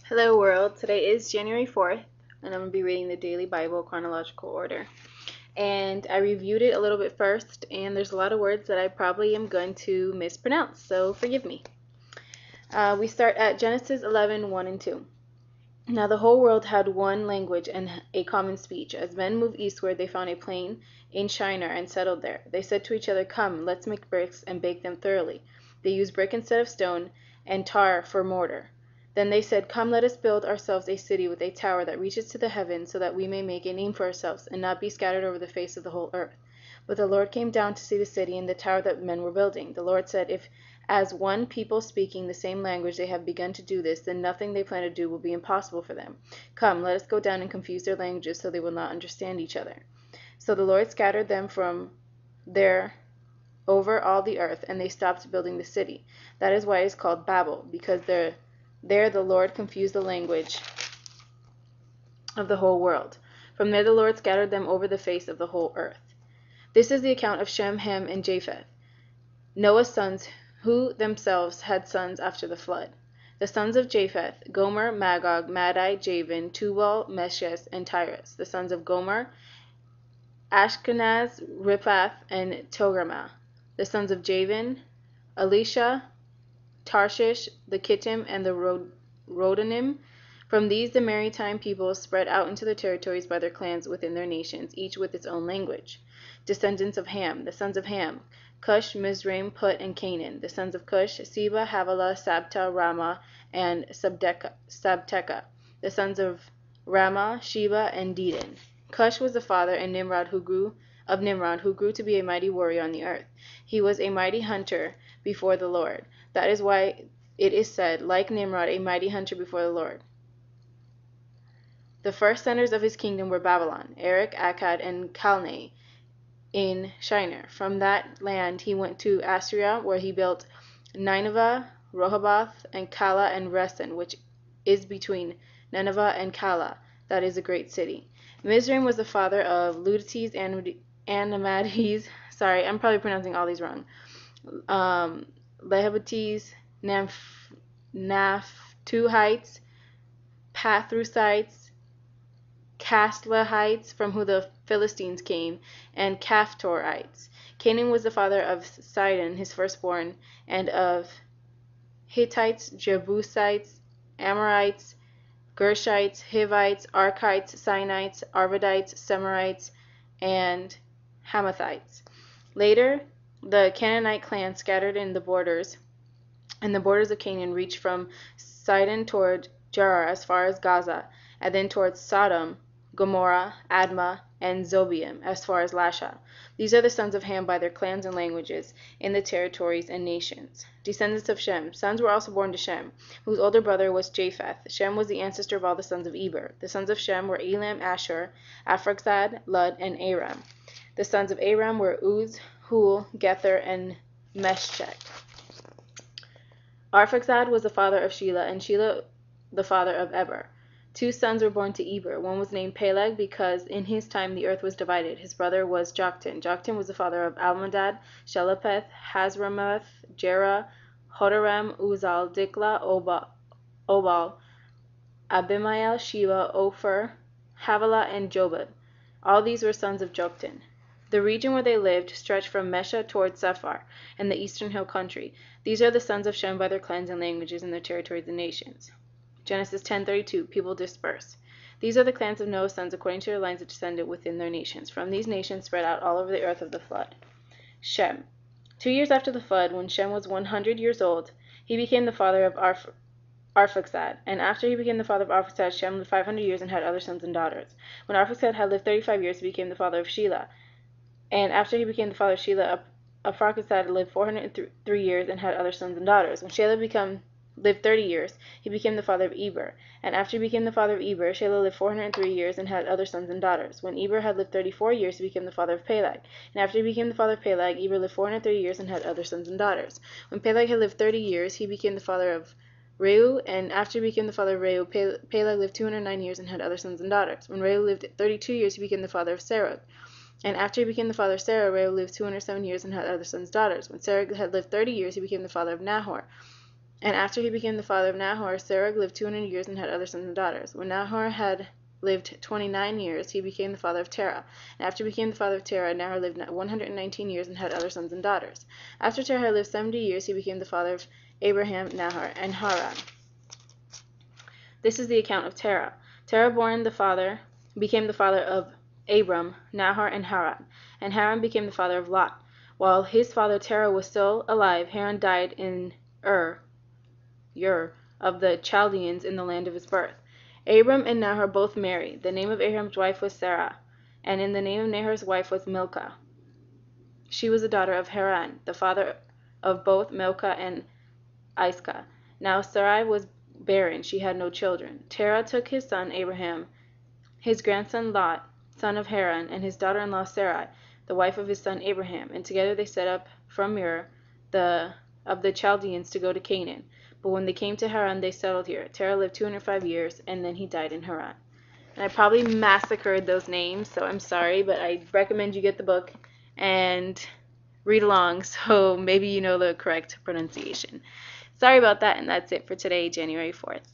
Hello world, today is January 4th and I'm going to be reading the Daily Bible chronological order. And I reviewed it a little bit first and there's a lot of words that I probably am going to mispronounce, so forgive me. We start at Genesis 11:1 and 2. Now the whole world had one language and a common speech. As men moved eastward, they found a plain in Shinar and settled there. They said to each other, "Come, let's make bricks and bake them thoroughly." They used brick instead of stone and tar for mortar. Then they said, "Come, let us build ourselves a city with a tower that reaches to the heavens, so that we may make a name for ourselves and not be scattered over the face of the whole earth." But the Lord came down to see the city and the tower that men were building. The Lord said, "If as one people speaking the same language they have begun to do this, then nothing they plan to do will be impossible for them. Come, let us go down and confuse their languages so they will not understand each other." So the Lord scattered them from there over all the earth, and they stopped building the city. That is why it is called Babel, because there the Lord confused the language of the whole world. From there the Lord scattered them over the face of the whole earth. This is the account of Shem, Ham, and Japheth, Noah's sons, who themselves had sons after the flood. The sons of Japheth: Gomer, Magog, Madai, Javan, Tubal, Meshes, and Tyrus. The sons of Gomer: Ashkenaz, Riphath, and Togarmah. The sons of Javan: Elisha, Tarshish, the Kittim, and the Rodanim. From these the maritime peoples spread out into their territories by their clans within their nations, each with its own language. Descendants of Ham: the sons of Ham: Cush, Mizraim, Put, and Canaan. The sons of Cush: Seba, Havilah, Sabta, Ramah, and Sabteca. The sons of Ramah: Sheba and Dedan. Cush was the father of Nimrod, who grew to be a mighty warrior on the earth. He was a mighty hunter before the Lord. That is why it is said, "Like Nimrod, a mighty hunter before the Lord." The first centers of his kingdom were Babylon, Erech, Akkad, and Calneh in Shinar. From that land he went to Assyria, where he built Nineveh, Rehoboth, and Calah, and Resen, which is between Nineveh and Calah. That is a great city. Mizraim was the father of Ludites and Anamades. Sorry, I'm probably pronouncing all these wrong. Lehabites, Naphtuhites, Pathrusites, Caslahites, from whom the Philistines came, and Caphtorites. Canaan was the father of Sidon, his firstborn, and of Hittites, Jebusites, Amorites, Gershites, Hivites, Arkites, Sinites, Arvadites, Semarites, and Hamathites. Later, the Canaanite clan scattered in the borders, and the borders of Canaan reached from Sidon toward Gerar as far as Gaza, and then towards Sodom, Gomorrah, Admah, and Zobeim as far as Lasha. These are the sons of Ham by their clans and languages, in the territories and nations. Descendants of Shem. Sons were also born to Shem, whose older brother was Japheth. Shem was the ancestor of all the sons of Eber. The sons of Shem were Elam, Ashur, Arphaxad, Lud, and Aram. The sons of Aram were Uz, Hul, Gether, and Meshech. Arphaxad was the father of Shelah, and Shelah the father of Eber. Two sons were born to Eber. One was named Peleg, because in his time the earth was divided. His brother was Joktan. Joktan was the father of Almadad, Shelepeth, Hazrameth, Jerah, Hodaram, Uzal, Dikla, Obal, Abimael, Sheba, Ophir, Havilah, and Jobab. All these were sons of Joktan. The region where they lived stretched from Mesha toward Sephar, and the eastern hill country. These are the sons of Shem by their clans and languages, and their territories and nations. Genesis 10:32. People disperse. These are the clans of Noah's sons according to their lines of descendant within their nations. From these nations spread out all over the earth of the flood. Shem. 2 years after the flood, when Shem was 100 years old, he became the father of Arphaxad. And after he became the father of Arphaxad, Shem lived 500 years and had other sons and daughters. When Arphaxad had lived 35 years, he became the father of Shelah. And after he became the father of Shelah, Arphaxad lived 403 years and had other sons and daughters. When Shelah lived 30 years, he became the father of Eber. And after he became the father of Eber, Shelah lived 403 years and had other sons and daughters. When Eber had lived 34 years, he became the father of Peleg. And after he became the father of Peleg, Eber lived 430 years and had other sons and daughters. When Peleg had lived 30 years, he became the father of Reu. And after he became the father of Reu, Peleg lived 209 years and had other sons and daughters. When Reu lived 32 years, he became the father of Serug. And after he became the father of Sarah, Reu lived 207 years and had other sons and daughters. When Serug had lived 30 years, he became the father of Nahor. And after he became the father of Nahor, Sarah lived 200 years and had other sons and daughters. When Nahor had lived 29 years, he became the father of Terah. And after he became the father of Terah, Nahor lived 119 years and had other sons and daughters. After Terah had lived 70 years, he became the father of Abraham, Nahor, and Haran. This is the account of Terah. Terah became the father of Abram, Nahor, and Haran. And Haran became the father of Lot. While his father Terah was still alive, Haran died in Ur of the Chaldeans in the land of his birth. Abram and Nahor both married. The name of Abram's wife was Sarah, and in the name of Nahor's wife was Milcah. She was the daughter of Haran, the father of both Milcah and Iscah. Now Sarai was barren, she had no children. Terah took his son Abraham, his grandson Lot, son of Haran, and his daughter-in-law Sarai, the wife of his son Abraham, and together they set up from Ur of the Chaldeans to go to Canaan. But when they came to Haran, they settled here. Terah lived 205 years, and then he died in Haran. And I probably massacred those names, so I'm sorry, but I recommend you get the book and read along so maybe you know the correct pronunciation. Sorry about that, and that's it for today, January 4th.